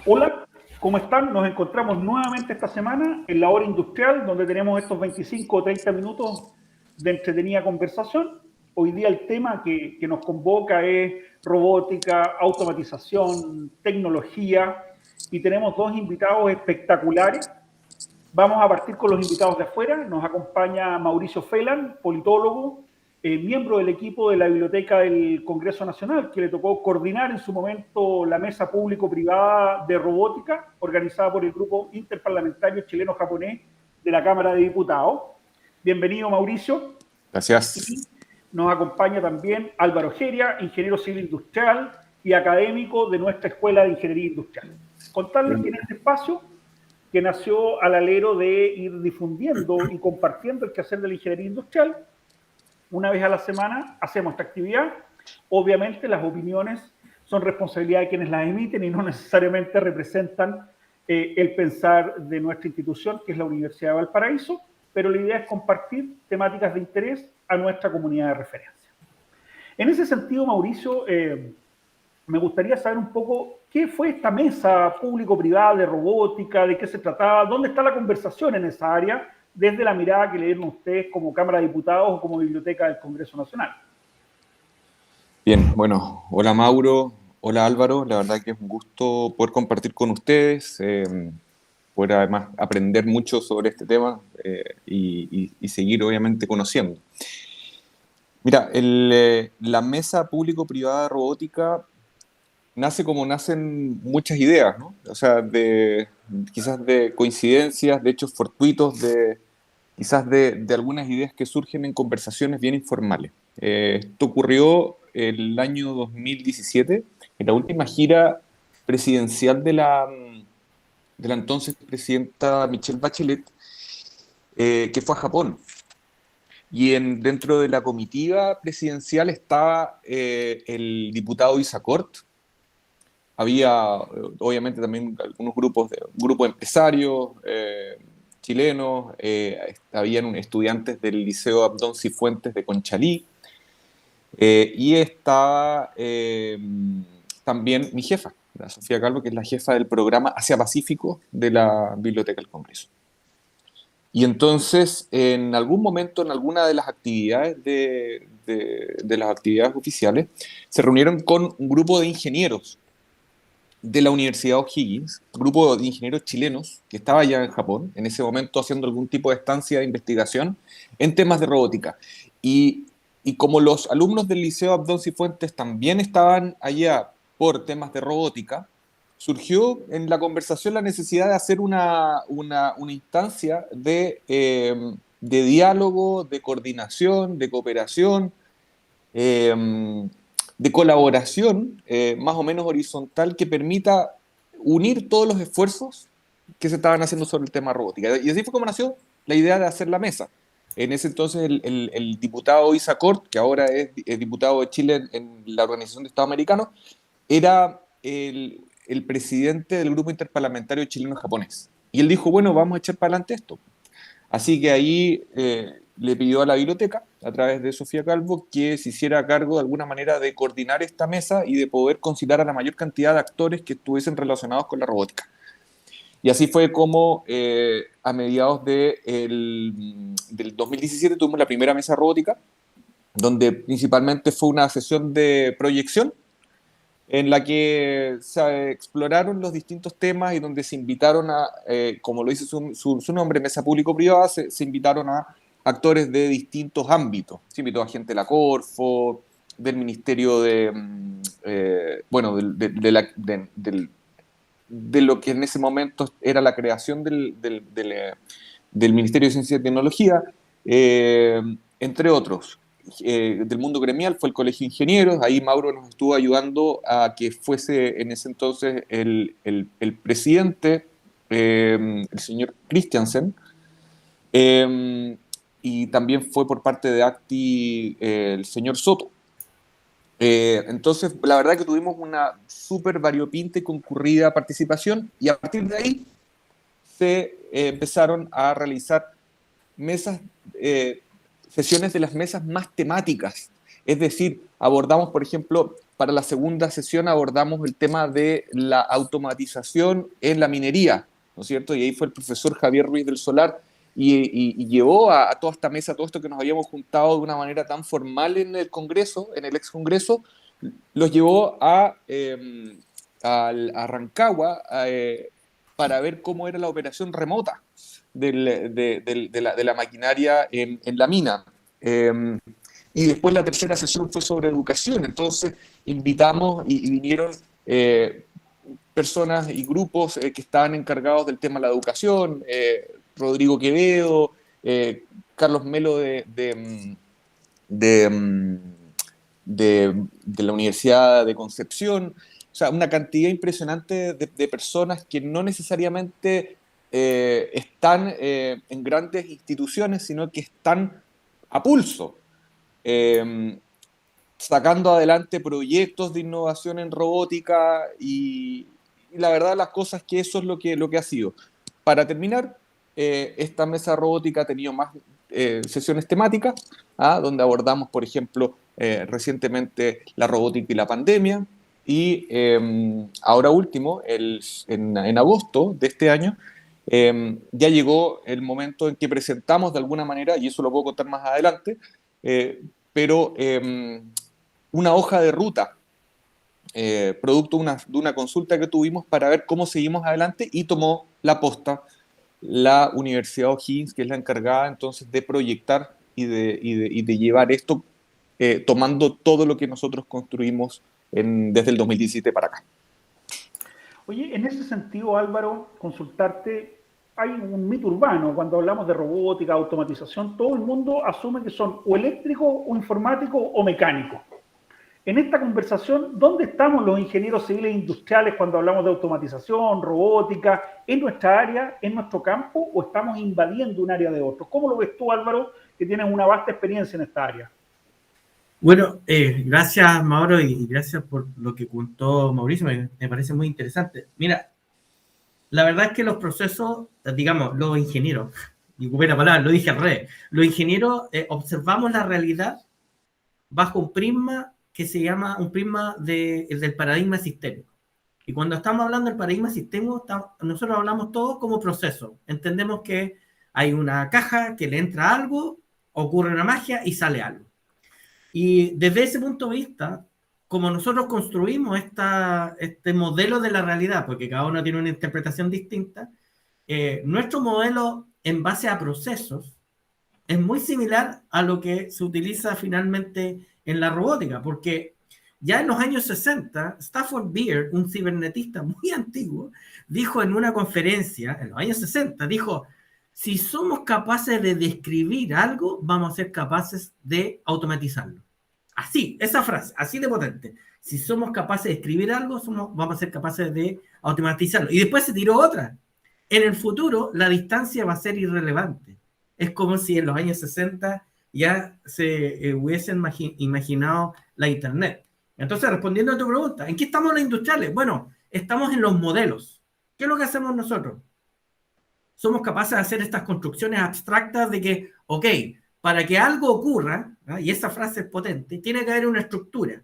Hola, ¿cómo están? Nos encontramos nuevamente esta semana en la hora industrial, donde tenemos estos 25 o 30 minutos de entretenida conversación. Hoy día el tema que nos convoca es robótica, automatización, tecnología, y tenemos dos invitados espectaculares. Vamos a partir con los invitados de afuera. Nos acompaña Mauricio Felan, politólogo, miembro del equipo de la Biblioteca del Congreso Nacional, que le tocó coordinar en su momento la mesa público-privada de robótica, organizada por el Grupo Interparlamentario Chileno-Japonés de la Cámara de Diputados. Bienvenido, Mauricio. Gracias. Y nos acompaña también Álvaro Geria, ingeniero civil industrial y académico de nuestra Escuela de Ingeniería Industrial. Contarles que en este espacio, que nació al alero de ir difundiendo y compartiendo el quehacer de la ingeniería industrial, una vez a la semana hacemos esta actividad. Obviamente las opiniones son responsabilidad de quienes las emiten y no necesariamente representan el pensar de nuestra institución, que es la Universidad de Valparaíso, pero la idea es compartir temáticas de interés a nuestra comunidad de referencia. En ese sentido, Mauricio, me gustaría saber un poco qué fue esta mesa público-privada de robótica, de qué se trataba, dónde está la conversación en esa área, desde la mirada que le dieron ustedes como Cámara de Diputados o como Biblioteca del Congreso Nacional. Bien, bueno, hola Mauro, hola Álvaro, la verdad que es un gusto poder compartir con ustedes, poder además aprender mucho sobre este tema y seguir obviamente conociendo. Mira, la mesa público-privada de robótica nace como nacen muchas ideas, ¿no? O sea, quizás de coincidencias, de hechos fortuitos, quizás de algunas ideas que surgen en conversaciones bien informales. Esto ocurrió el año 2017, en la última gira presidencial de la entonces presidenta Michelle Bachelet, que fue a Japón. Y dentro de la comitiva presidencial estaba el diputado Isacort. Había obviamente también algunos un grupo de empresarios chilenos, habían estudiantes del Liceo Abdón Cifuentes de Conchalí, y estaba también mi jefa, la Sofía Calvo, que es la jefa del programa Asia Pacífico de la Biblioteca del Congreso. Y entonces, en algún momento, en alguna de las actividades de las actividades oficiales, se reunieron con un grupo de ingenieros de la Universidad O'Higgins, un grupo de ingenieros chilenos que estaba allá en Japón, en ese momento haciendo algún tipo de estancia de investigación en temas de robótica. Y, y como los alumnos del Liceo Abdón Cifuentes también estaban allá por temas de robótica, surgió en la conversación la necesidad de hacer una instancia de diálogo, de coordinación, de cooperación, eh, de colaboración más o menos horizontal que permita unir todos los esfuerzos que se estaban haciendo sobre el tema robótica. Y así fue como nació la idea de hacer la mesa. En ese entonces el diputado Isacort, que ahora es diputado de Chile en la Organización de Estados Americanos, era el presidente del grupo interparlamentario chileno-japonés. Y él dijo, bueno, vamos a echar para adelante esto. Así que ahí le pidió a la biblioteca, a través de Sofía Calvo, que se hiciera cargo de alguna manera de coordinar esta mesa y de poder conciliar a la mayor cantidad de actores que estuviesen relacionados con la robótica. Y así fue como a mediados del 2017 tuvimos la primera mesa robótica, donde principalmente fue una sesión de proyección en la que se exploraron los distintos temas y donde se invitaron como lo dice su nombre, mesa público-privada, se invitaron a actores de distintos ámbitos. Se invitó a gente de la Corfo, del Ministerio bueno, de lo que en ese momento era la creación del Ministerio de Ciencia y Tecnología, entre otros. Del mundo gremial fue el Colegio de Ingenieros, ahí Mauro nos estuvo ayudando a que fuese en ese entonces el presidente, el señor Christiansen, eh, y también fue por parte de ACTI el señor Soto. Entonces, la verdad que tuvimos una súper variopinta y concurrida participación y a partir de ahí se empezaron a realizar mesas, sesiones de las mesas más temáticas Es decir, abordamos, por ejemplo, para la segunda sesión abordamos el tema de la automatización en la minería, ¿no es cierto? Y ahí fue el profesor Javier Ruiz del Solar y llevó a toda esta mesa, todo esto que nos habíamos juntado de una manera tan formal en el Congreso, en el ex Congreso, los llevó a Rancagua para ver cómo era la operación remota de la maquinaria en la mina. Y después la tercera sesión fue sobre educación. Entonces invitamos y vinieron personas y grupos que estaban encargados del tema de la educación, Rodrigo Quevedo, Carlos Melo de, de la Universidad de Concepción, o sea, una cantidad impresionante de personas que no necesariamente están en grandes instituciones, sino que están a pulso, eh, sacando adelante proyectos de innovación en robótica y la verdad las cosas que eso es lo que ha sido. Para terminar, esta mesa robótica ha tenido más sesiones temáticas, donde abordamos, por ejemplo, recientemente la robótica y la pandemia, y ahora último, en agosto de este año, ya llegó el momento en que presentamos de alguna manera, y eso lo puedo contar más adelante, pero una hoja de ruta, producto de una consulta que tuvimos para ver cómo seguimos adelante, y tomó la posta la Universidad O'Higgins, que es la encargada entonces de proyectar y de llevar esto, tomando todo lo que nosotros construimos desde el 2017 para acá. Oye, en ese sentido, Álvaro, consultarte, hay un mito urbano cuando hablamos de robótica, automatización, todo el mundo asume que son o eléctricos o informáticos o mecánicos. En esta conversación, ¿dónde estamos los ingenieros civiles industriales cuando hablamos de automatización, robótica? ¿En nuestra área, en nuestro campo, o estamos invadiendo un área de otro? ¿Cómo lo ves tú, Álvaro, que tienes una vasta experiencia en esta área? Bueno, gracias, Mauro, y gracias por lo que contó Mauricio, me parece muy interesante. Mira, la verdad es que los procesos, digamos, los ingenieros, y ocupé la palabra, lo dije al revés, los ingenieros observamos la realidad bajo un prisma que se llama un prisma del paradigma sistémico. Y cuando estamos hablando del paradigma sistémico, nosotros hablamos todo como proceso. Entendemos que hay una caja que le entra algo, ocurre una magia y sale algo. Y desde ese punto de vista, como nosotros construimos este modelo de la realidad, porque cada uno tiene una interpretación distinta, nuestro modelo en base a procesos es muy similar a lo que se utiliza finalmente en la robótica, porque ya en los años 60, Stafford Beer, un cibernetista muy antiguo, dijo en una conferencia, en los años 60, dijo, si somos capaces de describir algo, vamos a ser capaces de automatizarlo. Así, esa frase, así de potente. Si somos capaces de escribir algo, vamos a ser capaces de automatizarlo. Y después se tiró otra. En el futuro, la distancia va a ser irrelevante. Es como si en los años 60 ya se hubiesen imaginado la Internet. Entonces, respondiendo a tu pregunta, ¿en qué estamos los industriales? Bueno, estamos en los modelos. ¿Qué es lo que hacemos nosotros? Somos capaces de hacer estas construcciones abstractas de que, ok, para que algo ocurra, ¿no? Y esa frase es potente, tiene que haber una estructura.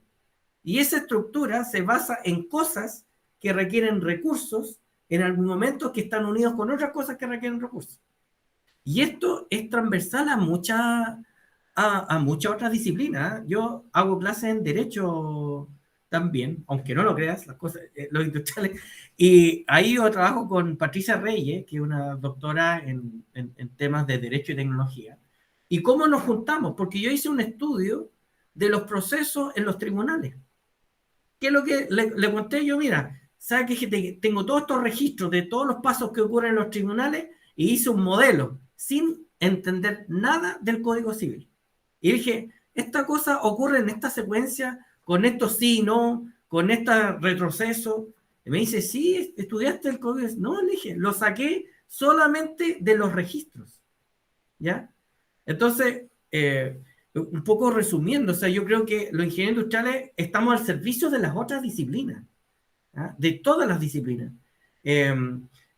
Y esa estructura se basa en cosas que requieren recursos en algún momento que están unidos con otras cosas que requieren recursos. Y esto es transversal a muchas otras disciplinas. Yo hago clases en Derecho también, aunque no lo creas, las cosas, los industriales. Y ahí yo trabajo con Patricia Reyes, que es una doctora en temas de Derecho y Tecnología. ¿Y cómo nos juntamos? Porque yo hice un estudio de los procesos en los tribunales. ¿Qué es lo que le conté yo? Mira, ¿sabes que tengo todos estos registros de todos los pasos que ocurren en los tribunales? Y hice un modelo sin entender nada del Código Civil. Y dije, esta cosa ocurre en esta secuencia, con esto sí, no, con este retroceso. Y me dice, sí, ¿estudiaste el Código Civil? No, le dije, lo saqué solamente de los registros. ¿Ya? Entonces, un poco resumiendo, o sea, yo creo que los ingenieros industriales estamos al servicio de las otras disciplinas, ¿ah? De todas las disciplinas.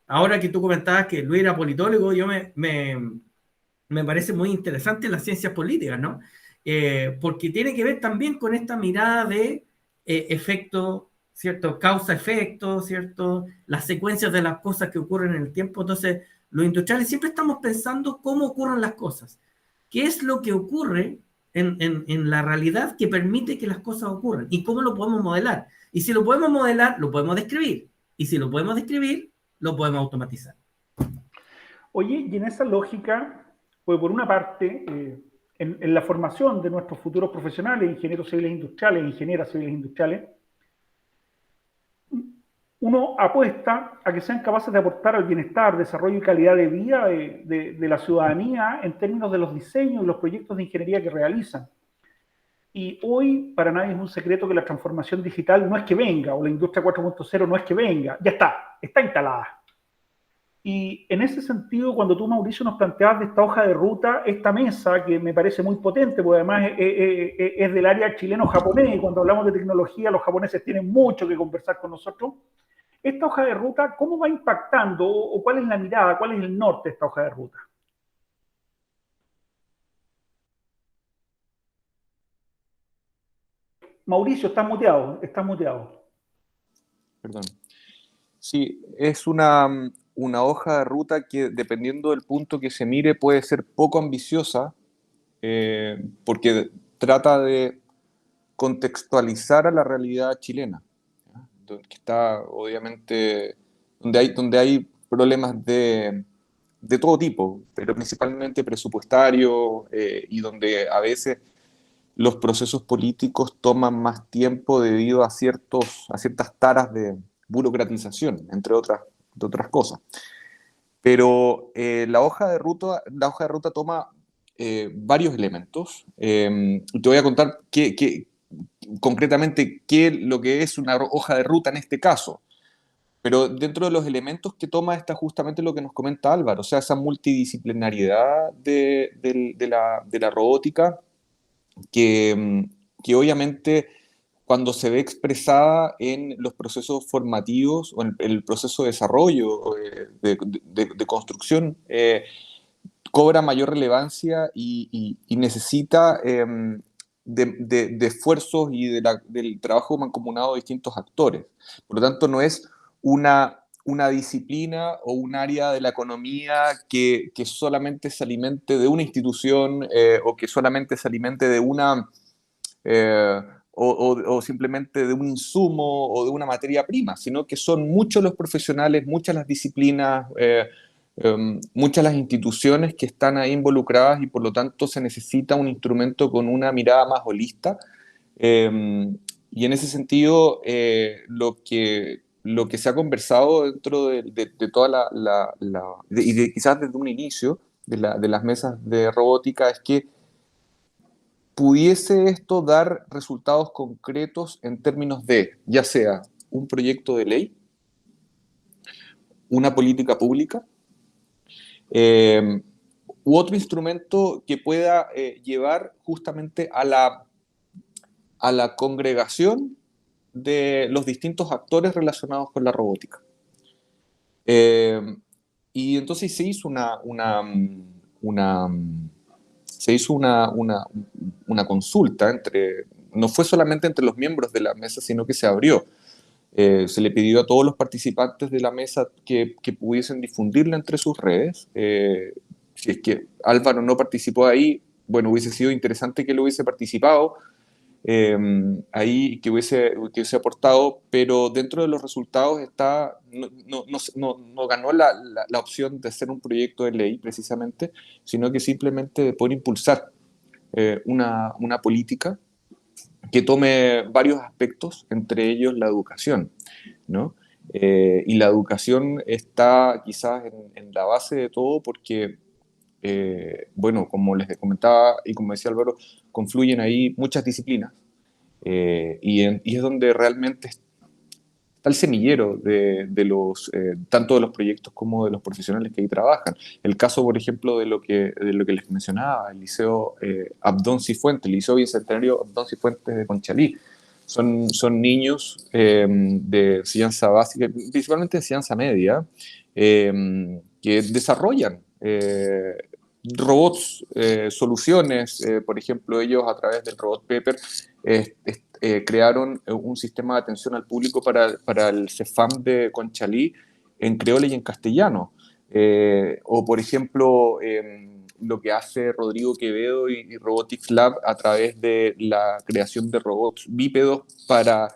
Ahora que tú comentabas que Luis era politólogo, me parece muy interesante las ciencias políticas, ¿no? porque tiene que ver también con esta mirada de efecto, ¿cierto? Causa-efecto, ¿cierto? Las secuencias de las cosas que ocurren en el tiempo. Entonces, los industriales siempre estamos pensando cómo ocurren las cosas. ¿Qué es lo que ocurre en la realidad que permite que las cosas ocurran? ¿Y cómo lo podemos modelar? Y si lo podemos modelar, lo podemos describir. Y si lo podemos describir, lo podemos automatizar. Oye, y en esa lógica, pues por una parte, en la formación de nuestros futuros profesionales, ingenieros civiles industriales, ingenieras civiles industriales, uno apuesta a que sean capaces de aportar al bienestar, desarrollo y calidad de vida de la ciudadanía en términos de los diseños y los proyectos de ingeniería que realizan. Y hoy para nadie es un secreto que la transformación digital no es que venga, o la industria 4.0 no es que venga, ya está instalada. Y en ese sentido, cuando tú, Mauricio, nos planteabas de esta hoja de ruta, esta mesa, que me parece muy potente, porque además es del área chileno-japonés, y cuando hablamos de tecnología, los japoneses tienen mucho que conversar con nosotros. Esta hoja de ruta, ¿cómo va impactando, o cuál es la mirada, cuál es el norte de esta hoja de ruta? Mauricio, estás muteado, estás muteado. Perdón. Sí, es una hoja de ruta que, dependiendo del punto que se mire, puede ser poco ambiciosa, porque trata de contextualizar a la realidad chilena, ¿ya? Que está, obviamente, donde hay problemas de todo tipo, pero principalmente presupuestarios, y donde a veces los procesos políticos toman más tiempo debido a ciertas taras de burocratización, entre otras cosas. Pero la hoja de ruta toma varios elementos. Te voy a contar concretamente lo que es una hoja de ruta en este caso. Pero dentro de los elementos que toma está justamente lo que nos comenta Álvaro, o sea, esa multidisciplinariedad de la robótica que obviamente cuando se ve expresada en los procesos formativos o en el proceso de desarrollo, de construcción, cobra mayor relevancia y necesita de esfuerzos y del trabajo mancomunado de distintos actores. Por lo tanto, no es una disciplina o un área de la economía que solamente se alimente de una institución, o que solamente se alimente de una, eh, o simplemente de un insumo o de una materia prima, sino que son muchos los profesionales, muchas las disciplinas, muchas las instituciones que están ahí involucradas, y por lo tanto se necesita un instrumento con una mirada más holista. Y en ese sentido, lo que se ha conversado dentro de toda quizás desde un inicio de las mesas de robótica, es que pudiese esto dar resultados concretos en términos de, ya sea un proyecto de ley, una política pública, u otro instrumento que pueda llevar justamente a la congregación de los distintos actores relacionados con la robótica. Y entonces se hizo una consulta no fue solamente entre los miembros de la mesa, sino que se abrió. Se le pidió a todos los participantes de la mesa que pudiesen difundirla entre sus redes. Si es que Álvaro no participó ahí, bueno, hubiese sido interesante que él hubiese participado ahí, que hubiese aportado, pero dentro de los resultados no ganó la opción de hacer un proyecto de ley precisamente, sino que simplemente de poder impulsar una política que tome varios aspectos, entre ellos la educación, ¿no? Y la educación está quizás en la base de todo porque, bueno, como les comentaba y como decía Álvaro, confluyen ahí muchas disciplinas, y es donde realmente está el semillero tanto de los proyectos como de los profesionales que ahí trabajan. El caso, por ejemplo, de lo que les mencionaba, el Liceo Abdón Cifuentes, el Liceo Bicentenario Abdón Cifuentes de Conchalí. Son niños de enseñanza básica, principalmente de enseñanza media, que desarrollan robots, soluciones. Por ejemplo, ellos a través del robot Pepper crearon un sistema de atención al público para el CEFAM de Conchalí en creole y en castellano. O, por ejemplo, lo que hace Rodrigo Quevedo y Robotics Lab a través de la creación de robots bípedos para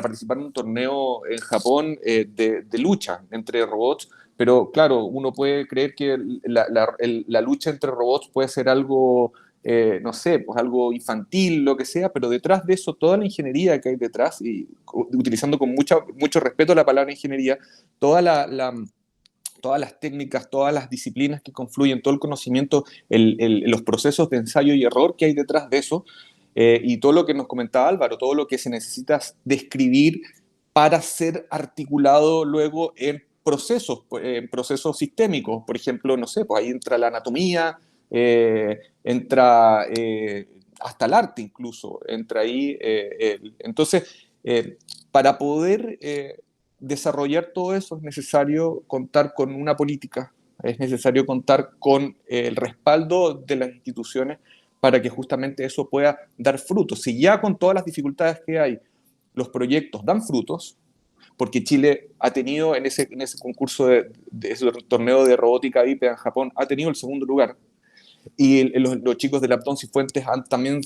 participar en un torneo en Japón de lucha entre robots. Pero claro, uno puede creer que la lucha entre robots puede ser algo, no sé, pues algo infantil, lo que sea, pero detrás de eso, toda la ingeniería que hay detrás, y utilizando con mucho respeto la palabra ingeniería, todas las técnicas, todas las disciplinas que confluyen, todo el conocimiento, los procesos de ensayo y error que hay detrás de eso, y todo lo que nos comentaba Álvaro, todo lo que se necesita describir para ser articulado luego en procesos sistémicos. Por ejemplo, no sé, pues ahí entra la anatomía, entra hasta el arte incluso, entra ahí. Entonces, para poder desarrollar todo eso es necesario contar con una política, es necesario contar con el respaldo de las instituciones para que justamente eso pueda dar frutos. Si ya con todas las dificultades que hay, los proyectos dan frutos, porque Chile ha tenido en ese concurso de ese torneo de robótica bípeda en Japón, ha tenido el segundo lugar, y los chicos de Laptón Cifuentes han también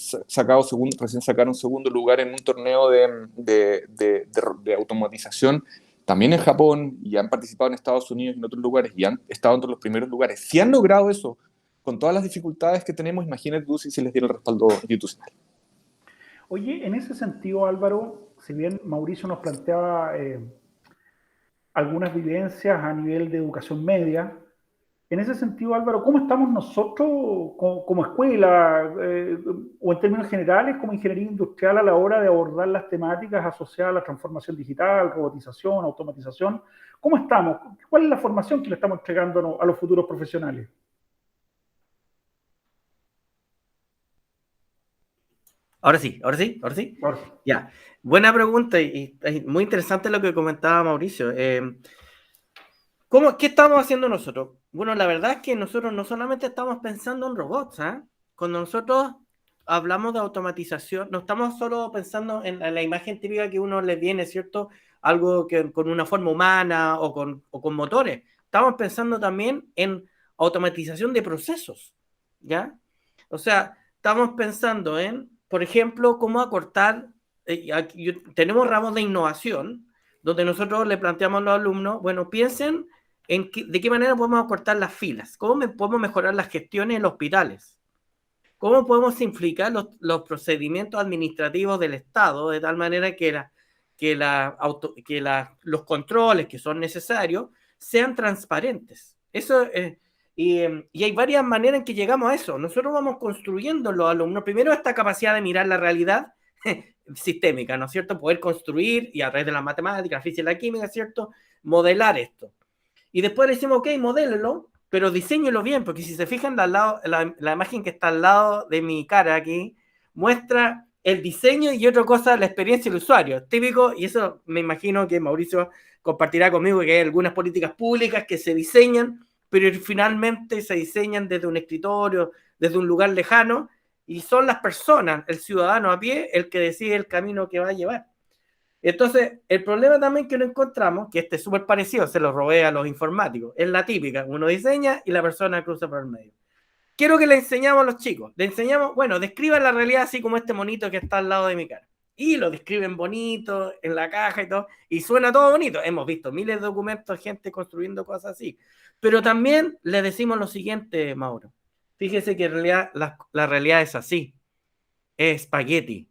recién sacaron segundo lugar en un torneo de automatización, también en Japón, y han participado en Estados Unidos y en otros lugares, y han estado entre los primeros lugares. Si han logrado eso, con todas las dificultades que tenemos, imagínate tú si se les diera el respaldo institucional. Oye, en ese sentido, Álvaro, si bien Mauricio nos planteaba algunas vivencias a nivel de educación media, en ese sentido, Álvaro, ¿cómo estamos nosotros como escuela o en términos generales como ingeniería industrial a la hora de abordar las temáticas asociadas a la transformación digital, robotización, automatización? ¿Cómo estamos? ¿Cuál es la formación que le estamos entregando a los futuros profesionales? Ahora sí. Ya. Buena pregunta y muy interesante lo que comentaba Mauricio. ¿Qué estamos haciendo nosotros? Bueno, la verdad es que nosotros no solamente estamos pensando en robots, ¿eh? Cuando nosotros hablamos de automatización, no estamos solo pensando en la imagen típica que uno le viene, ¿cierto? Algo que con una forma humana o con motores. Estamos pensando también en automatización de procesos, ¿ya? O sea, estamos pensando en, por ejemplo, cómo acortar, tenemos ramos de innovación, donde nosotros le planteamos a los alumnos, bueno, piensen de qué manera podemos acortar las filas, cómo podemos mejorar las gestiones en los hospitales, cómo podemos simplificar los procedimientos administrativos del Estado de tal manera que los controles que son necesarios sean transparentes. Eso y hay varias maneras en que llegamos a eso. Nosotros vamos construyendo los alumnos, primero esta capacidad de mirar la realidad sistémica, ¿no es cierto? Poder construir y a través de las matemáticas, la física y la química, ¿cierto? Modelar esto. Y después le decimos, ok, modélelo, pero diseñelo bien, porque si se fijan, la imagen que está al lado de mi cara aquí muestra el diseño y otra cosa, la experiencia del usuario. Típico, y eso me imagino que Mauricio compartirá conmigo, que hay algunas políticas públicas que se diseñan, pero finalmente se diseñan desde un escritorio, desde un lugar lejano, y son las personas, el ciudadano a pie, el que decide el camino que va a llevar. Entonces, el problema también que nos encontramos, que este es súper parecido, se lo robé a los informáticos, es la típica, uno diseña y la persona cruza por el medio. Quiero que le enseñamos a los chicos, le enseñamos, bueno, describan la realidad así como este monito que está al lado de mi cara. Y lo describen bonito, en la caja y todo, y suena todo bonito. Hemos visto miles de documentos, gente construyendo cosas así. Pero también le decimos lo siguiente, Mauro. Fíjese que en realidad la realidad es así, es espagueti.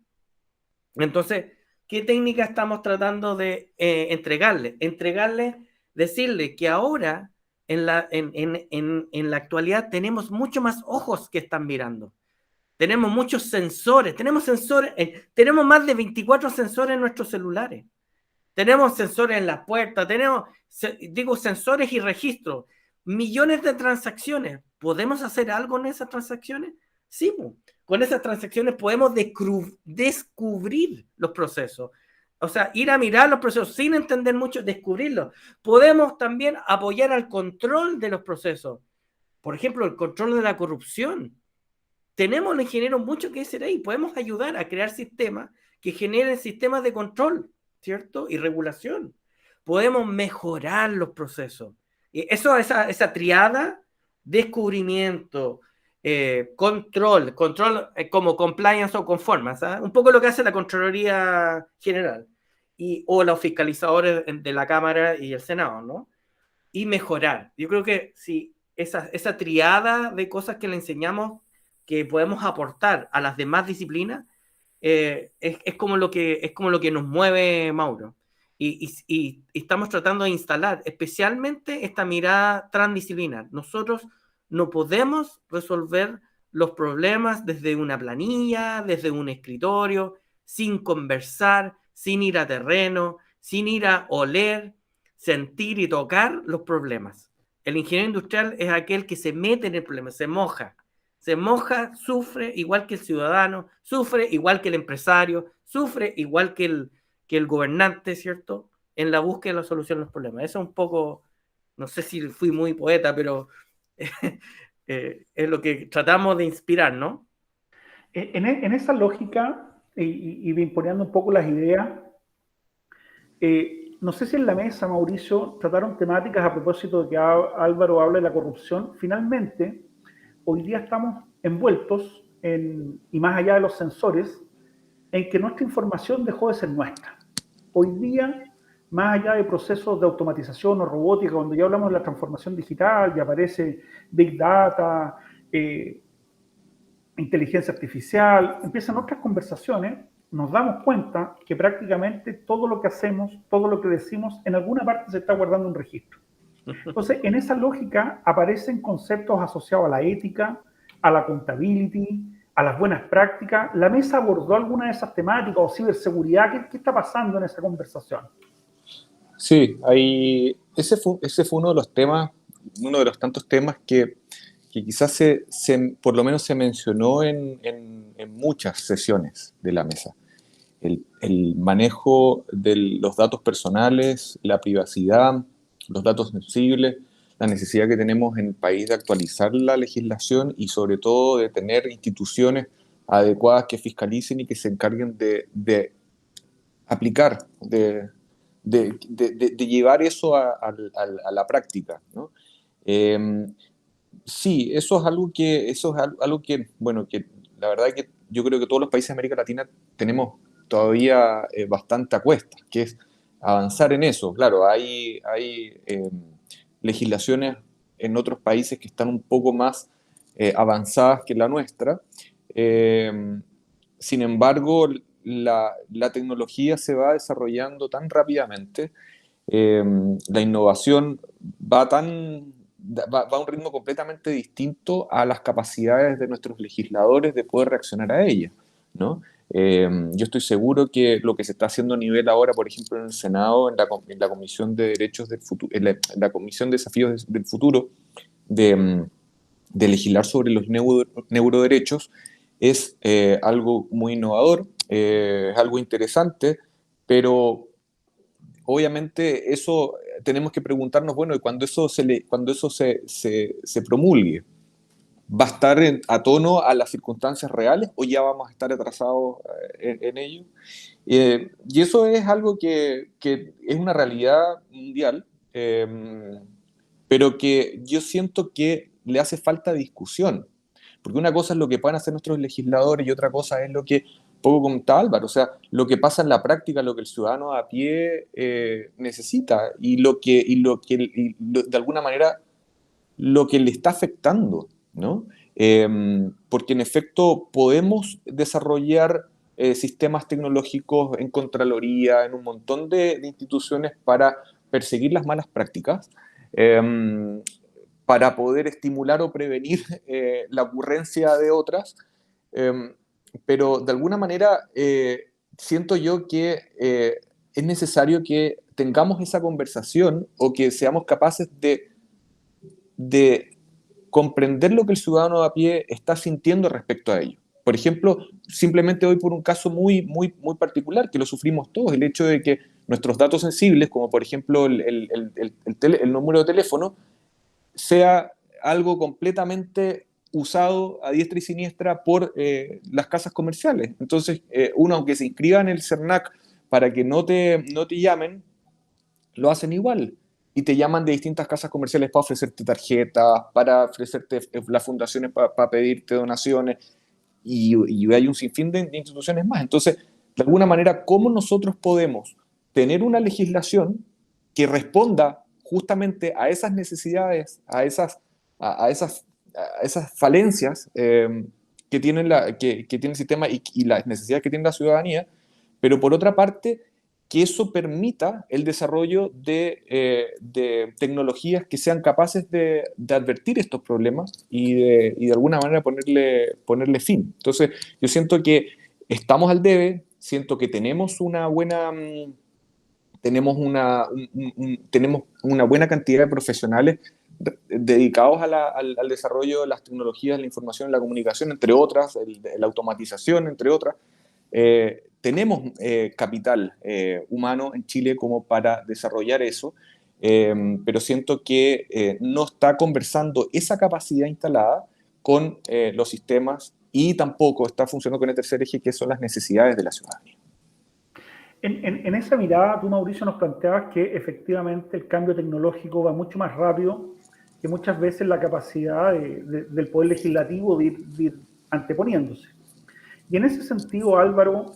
Entonces, ¿qué técnica estamos tratando de entregarle? Decirle que ahora, en la actualidad, tenemos mucho más ojos que están mirando. Tenemos muchos sensores, tenemos más de 24 sensores en nuestros celulares. Tenemos sensores en las puertas, sensores y registros. Millones de transacciones. ¿Podemos hacer algo en esas transacciones? Sí, con esas transacciones podemos descubrir los procesos. O sea, ir a mirar los procesos sin entender mucho, descubrirlos. Podemos también apoyar al control de los procesos. Por ejemplo, el control de la corrupción. Tenemos los ingenieros mucho que hacer ahí. Podemos ayudar a crear sistemas que generen sistemas de control, ¿cierto? Y regulación. Podemos mejorar los procesos. Y eso, esa triada, descubrimiento, control como compliance o conforme, ¿sabes? Un poco lo que hace la Contraloría General o los fiscalizadores de la Cámara y el Senado, ¿no? Y mejorar. Yo creo que si esa triada de cosas que le enseñamos que podemos aportar a las demás disciplinas es como lo que nos mueve, Mauro. Y estamos tratando de instalar especialmente esta mirada transdisciplinar. Nosotros no podemos resolver los problemas desde una planilla, desde un escritorio, sin conversar, sin ir a terreno, sin ir a oler, sentir y tocar los problemas. El ingeniero industrial es aquel que se mete en el problema, se moja, sufre igual que el ciudadano, sufre igual que el empresario, sufre igual que el gobernante, ¿cierto? En la búsqueda de la solución a los problemas. Eso es un poco, no sé si fui muy poeta, pero es lo que tratamos de inspirar, ¿no? En esa lógica, y imponiendo un poco las ideas, no sé si en la mesa, Mauricio, trataron temáticas a propósito de que Álvaro habla de la corrupción. Finalmente, hoy día estamos envueltos y más allá de los sensores, en que nuestra información dejó de ser nuestra. Hoy día, más allá de procesos de automatización o robótica, cuando ya hablamos de la transformación digital y aparece Big Data, inteligencia artificial, empiezan otras conversaciones, nos damos cuenta que prácticamente todo lo que hacemos, todo lo que decimos, en alguna parte se está guardando un registro. Entonces, en esa lógica aparecen conceptos asociados a la ética, a la accountability, a las buenas prácticas. ¿La mesa abordó alguna de esas temáticas o ciberseguridad? ¿Qué está pasando en esa conversación? Sí, ese fue uno de los temas, uno de los tantos temas que quizás por lo menos se mencionó en muchas sesiones de la mesa. El manejo de los datos personales, la privacidad, los datos sensibles, la necesidad que tenemos en el país de actualizar la legislación y sobre todo de tener instituciones adecuadas que fiscalicen y que se encarguen de aplicar, de llevar eso a la práctica, ¿no? Sí, eso es algo que, bueno, que la verdad es que yo creo que todos los países de América Latina tenemos todavía bastante a cuestas, que es avanzar en eso. Claro, hay legislaciones en otros países que están un poco más avanzadas que la nuestra. Sin embargo, la tecnología se va desarrollando tan rápidamente, la innovación va a un ritmo completamente distinto a las capacidades de nuestros legisladores de poder reaccionar a ella, ¿no? Yo estoy seguro que lo que se está haciendo a nivel ahora, por ejemplo, en el Senado, en la Comisión de Derechos del Futuro, en la Comisión de Desafíos del Futuro, de legislar sobre los neuroderechos, es algo muy innovador, es algo interesante, pero obviamente eso tenemos que preguntarnos, bueno, y cuando eso se promulgue, ¿va a estar a tono a las circunstancias reales o ya vamos a estar atrasados en ello? Y eso es algo que es una realidad mundial, pero que yo siento que le hace falta discusión, porque una cosa es lo que pueden hacer nuestros legisladores y otra cosa es lo que, poco comentaba Álvaro, o sea, lo que pasa en la práctica, lo que el ciudadano a pie necesita y de alguna manera lo que le está afectando, ¿no? Porque en efecto podemos desarrollar sistemas tecnológicos en Contraloría, en un montón de instituciones para perseguir las malas prácticas, para poder estimular o prevenir la ocurrencia de otras, pero de alguna manera siento yo que es necesario que tengamos esa conversación o que seamos capaces de comprender lo que el ciudadano a pie está sintiendo respecto a ello. Por ejemplo, simplemente hoy por un caso muy particular, que lo sufrimos todos, el hecho de que nuestros datos sensibles, como por ejemplo el número de teléfono, sea algo completamente usado a diestra y siniestra por las casas comerciales. Entonces, uno, aunque se inscriba en el CERNAC para que no te llamen, lo hacen igual. Y te llaman de distintas casas comerciales para ofrecerte tarjetas, para ofrecerte las fundaciones para pedirte donaciones, y hay un sinfín de instituciones más. Entonces, de alguna manera, ¿cómo nosotros podemos tener una legislación que responda justamente a esas necesidades, a esas falencias que tiene el sistema y las necesidades que tiene la ciudadanía, pero por otra parte, que eso permita el desarrollo de tecnologías que sean capaces de advertir estos problemas y de alguna manera ponerle fin? Entonces, yo siento que estamos al debe, siento que tenemos una buena... tenemos una buena cantidad de profesionales dedicados al desarrollo de las tecnologías, la información y la comunicación, entre otras, la automatización, entre otras. Tenemos capital humano en Chile como para desarrollar eso, pero siento que no está conversando esa capacidad instalada con los sistemas y tampoco está funcionando con el tercer eje, que son las necesidades de la ciudadanía. En esa mirada, tú, Mauricio, nos planteabas que efectivamente el cambio tecnológico va mucho más rápido que muchas veces la capacidad del Poder Legislativo de ir anteponiéndose. Y en ese sentido, Álvaro,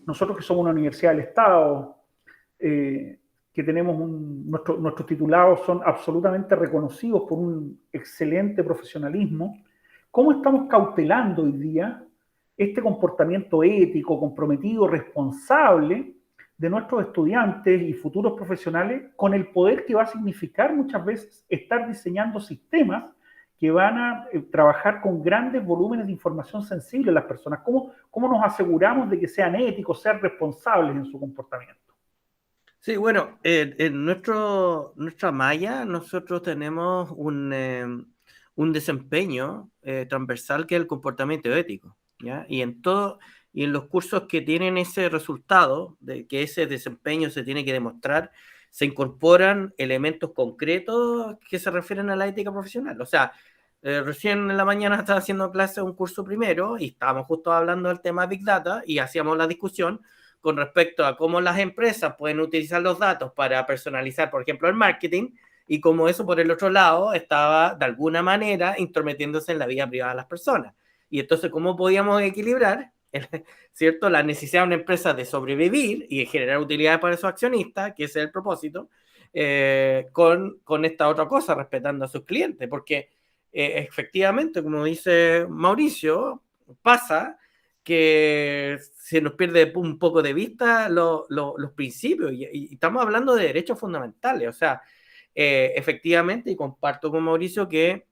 nosotros que somos una universidad del Estado, que tenemos nuestros titulados son absolutamente reconocidos por un excelente profesionalismo, ¿cómo estamos cautelando hoy día este comportamiento ético, comprometido, responsable de nuestros estudiantes y futuros profesionales con el poder que va a significar muchas veces estar diseñando sistemas que van a trabajar con grandes volúmenes de información sensible a las personas? ¿Cómo nos aseguramos de que sean éticos, sean responsables en su comportamiento? Sí, bueno, en nuestra malla nosotros tenemos un desempeño transversal que es el comportamiento ético, ¿ya? Y en los cursos que tienen ese resultado, de que ese desempeño se tiene que demostrar, se incorporan elementos concretos que se refieren a la ética profesional. O sea, recién en la mañana estaba haciendo clase un curso primero y estábamos justo hablando del tema Big Data y hacíamos la discusión con respecto a cómo las empresas pueden utilizar los datos para personalizar, por ejemplo, el marketing, y cómo eso, por el otro lado, estaba de alguna manera intrometiéndose en la vida privada de las personas. Y entonces, ¿cómo podíamos equilibrar, ¿cierto?, la necesidad de una empresa de sobrevivir y de generar utilidades para sus accionistas, que ese es el propósito, con esta otra cosa, respetando a sus clientes? Porque efectivamente, como dice Mauricio, pasa que se nos pierde un poco de vista los principios y estamos hablando de derechos fundamentales. O sea, efectivamente, y comparto con Mauricio que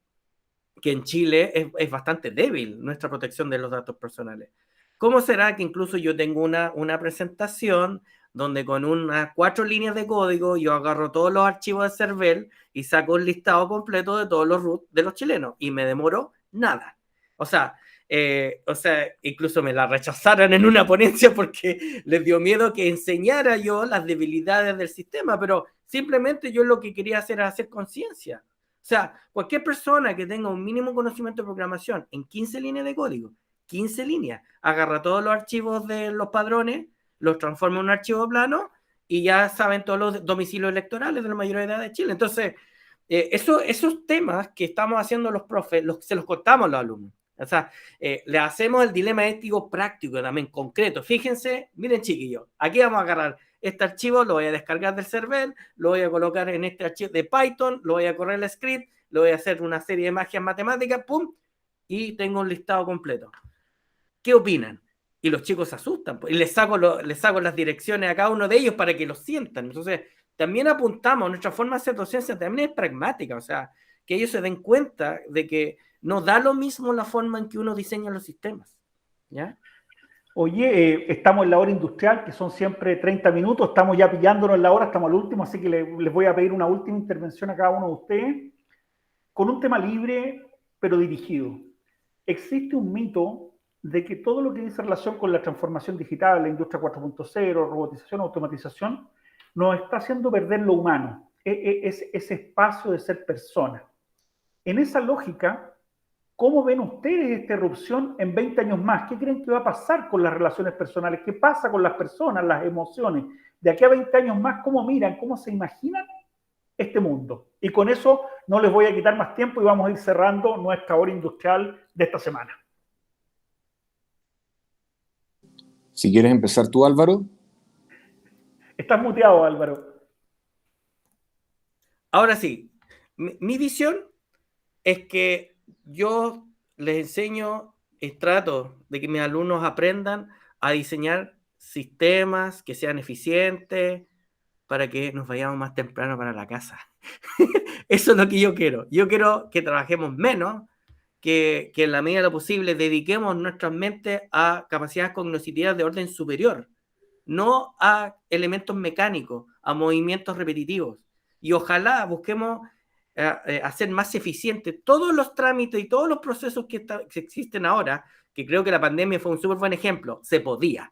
en Chile es bastante débil nuestra protección de los datos personales. ¿Cómo será que incluso yo tengo una presentación donde con unas 4 líneas de código yo agarro todos los archivos de CERVEL y saco un listado completo de todos los root de los chilenos y me demoro nada? O sea, incluso me la rechazaron en una ponencia porque les dio miedo que enseñara yo las debilidades del sistema, pero simplemente yo lo que quería hacer era hacer conciencia. O sea, cualquier persona que tenga un mínimo conocimiento de programación en 15 líneas de código, 15 líneas, agarra todos los archivos de los padrones, los transforma en un archivo plano y ya saben todos los domicilios electorales de la mayoría de edad de Chile. Entonces, esos temas que estamos haciendo los profes, se los contamos a los alumnos. O sea, le hacemos el dilema ético práctico también, concreto. Fíjense, miren chiquillos, aquí vamos a agarrar este archivo, lo voy a descargar del CERVEL, lo voy a colocar en este archivo de Python, lo voy a correr el script, lo voy a hacer una serie de magias matemáticas, pum, y tengo un listado completo. ¿Qué opinan? Y los chicos se asustan, y les saco las direcciones a cada uno de ellos para que los sientan. Entonces, también apuntamos, nuestra forma de hacer docencia también es pragmática, o sea, que ellos se den cuenta de que no da lo mismo la forma en que uno diseña los sistemas, ¿ya? Oye, estamos en la hora industrial, que son siempre 30 minutos, estamos ya pillándonos en la hora, estamos al último, así que les voy a pedir una última intervención a cada uno de ustedes, con un tema libre, pero dirigido. Existe un mito de que todo lo que dice relación con la transformación digital, la industria 4.0, robotización, automatización, nos está haciendo perder lo humano, ese espacio de ser persona. En esa lógica, ¿cómo ven ustedes esta erupción en 20 años más? ¿Qué creen que va a pasar con las relaciones personales? ¿Qué pasa con las personas, las emociones? De aquí a 20 años más, ¿cómo miran, cómo se imaginan este mundo? Y con eso no les voy a quitar más tiempo y vamos a ir cerrando nuestra hora industrial de esta semana. Si quieres empezar tú, Álvaro. Estás muteado, Álvaro. Ahora sí, mi visión es que yo les enseño, trato de que mis alumnos aprendan a diseñar sistemas que sean eficientes para que nos vayamos más temprano para la casa. Eso es lo que yo quiero. Yo quiero que trabajemos menos, que en la medida de lo posible dediquemos nuestras mentes a capacidades cognitivas de orden superior, no a elementos mecánicos, a movimientos repetitivos. Y ojalá busquemos hacer más eficientes todos los trámites y todos los procesos que existen ahora, que creo que la pandemia fue un súper buen ejemplo. Se podía.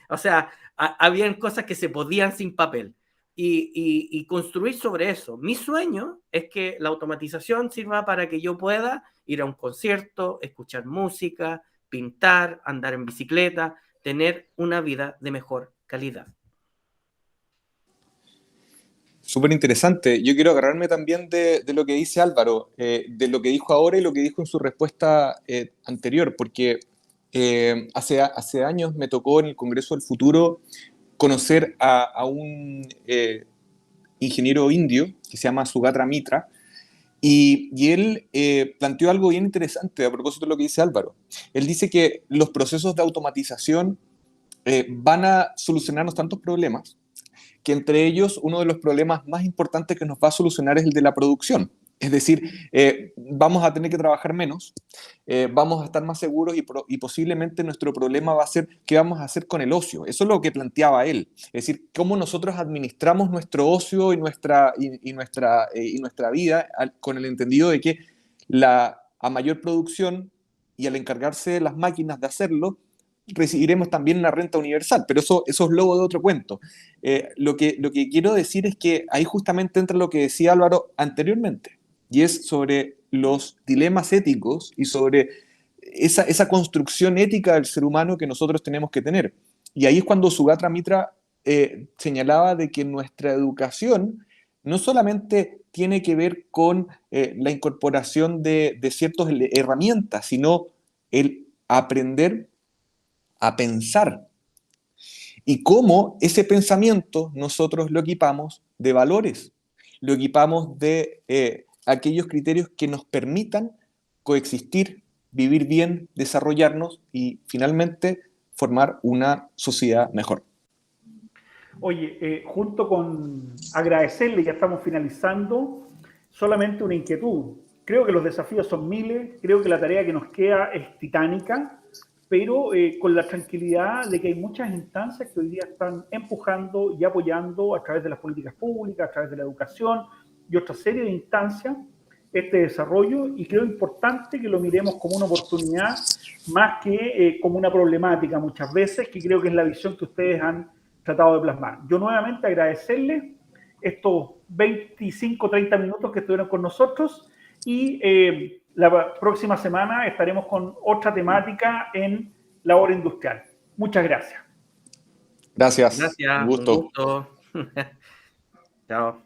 O sea, habían cosas que se podían sin papel. Y construir sobre eso. Mi sueño es que la automatización sirva para que yo pueda ir a un concierto, escuchar música, pintar, andar en bicicleta, tener una vida de mejor calidad. Súper interesante. Yo quiero agarrarme también de lo que dice Álvaro, de lo que dijo ahora y lo que dijo en su respuesta anterior, porque hace años me tocó en el Congreso del Futuro conocer a un ingeniero indio que se llama Sugatra Mitra, y él planteó algo bien interesante a propósito de lo que dice Álvaro. Él dice que los procesos de automatización van a solucionarnos tantos problemas, que entre ellos uno de los problemas más importantes que nos va a solucionar es el de la producción. Es decir, vamos a tener que trabajar menos, vamos a estar más seguros y posiblemente nuestro problema va a ser qué vamos a hacer con el ocio. Eso es lo que planteaba él. Es decir, cómo nosotros administramos nuestro ocio y nuestra vida con el entendido de que a mayor producción y al encargarse las máquinas de hacerlo, recibiremos también una renta universal, pero eso es luego de otro cuento. Lo que quiero decir es que ahí justamente entra lo que decía Álvaro anteriormente, y es sobre los dilemas éticos y sobre esa construcción ética del ser humano que nosotros tenemos que tener. Y ahí es cuando Sugatra Mitra señalaba de que nuestra educación no solamente tiene que ver con la incorporación de ciertas herramientas, sino el aprender a pensar y cómo ese pensamiento nosotros lo equipamos de valores, lo equipamos de aquellos criterios que nos permitan coexistir, vivir bien, desarrollarnos y finalmente formar una sociedad mejor. Oye, junto con agradecerle, ya estamos finalizando, solamente una inquietud. Creo que los desafíos son miles, creo que la tarea que nos queda es titánica, pero con la tranquilidad de que hay muchas instancias que hoy día están empujando y apoyando a través de las políticas públicas, a través de la educación y otra serie de instancias este desarrollo, y creo importante que lo miremos como una oportunidad más que como una problemática muchas veces, que creo que es la visión que ustedes han tratado de plasmar. Yo nuevamente agradecerles estos 25, 30 minutos que estuvieron con nosotros, y la próxima semana estaremos con otra temática en la hora industrial. Muchas gracias. Gracias. Gracias. Un gusto. Un gusto. Chao.